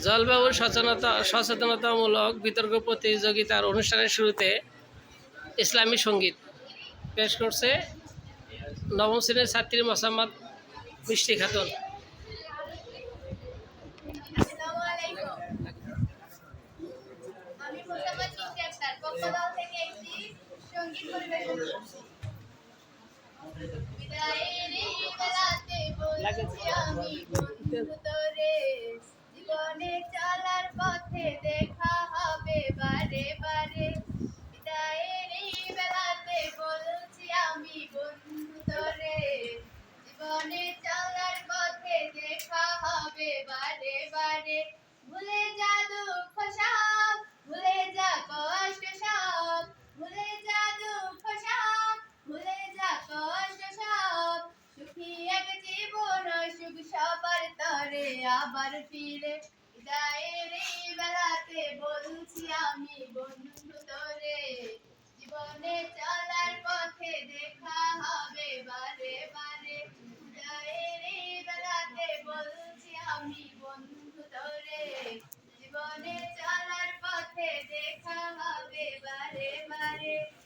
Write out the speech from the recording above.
জলবায়ু সচেতনতামূলক বিতর্ক প্রতিযোগিতার অনুষ্ঠানের শুরুতে ইসলামী সঙ্গীত পেশ করছে নবম শ্রেণীর ছাত্রী মোসাম্মদ মিষ্টি খাতুন। আসসালামু আলাইকুম। আমি মোসাম্মদ মিষ্টি আক্তার পক্ষদল থেকে একটি সঙ্গীত পরিবেশন করছি। বিদায়ের এই বেলাতে বলছি আমি বন্ধু তোরে, জীবনে চলার পথে দেখা হবে বারে বারে। বিদায়ের এই বেলাতে বলছি আমি বন্ধু তোরে, জীবনে চলার পথে দেখা হবে বারে বারে। ভুলে যা দুঃখ সব, ভুলে যা কষ্ট সব, ভুলে যা দুঃখ সব, ভুলে যা কষ্ট সব। সুখী এক জীবন সুখ সবার তরে আবার ফিরে। বিদায়ের এই বেলাতে বলছি আমি বন্ধু তোরে, জীবনে চলার পথে দেখা হবে বারে বারে। বিদায়ের এই বেলাতে বলছি আমি বন্ধু তোরে,